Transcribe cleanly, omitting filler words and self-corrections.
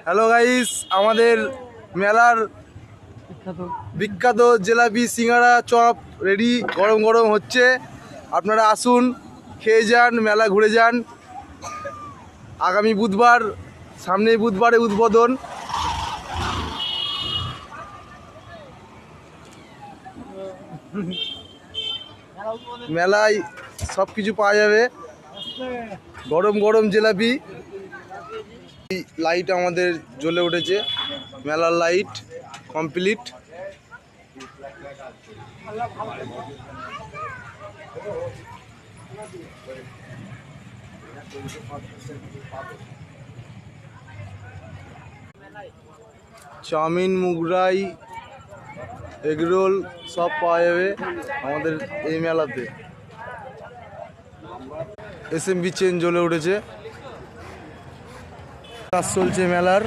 Hello guys, আমাদের মেলার বিখ্যাত জিলাপি সিঙ্গারা চপ রেডি, গরম গরম হচ্ছে। আপনারা আসুন, খেয়ে যান, মেলা ঘুরে যান। আগামী বুধবার, সামনেই বুধবারে উদ্বোধন। মেলায় সব কিছু পাওয়া যাবে, গরম গরম জিলাপি। লাইট আমাদের জ্বলে উঠেছে, মেলার light complete. Chow mein, Mughlai, egg roll সব পাওয়া যাবে আমাদের এই মেলাতে। SMB চেন জ্বলে উঠেছে, কাজ চলছে মেলার।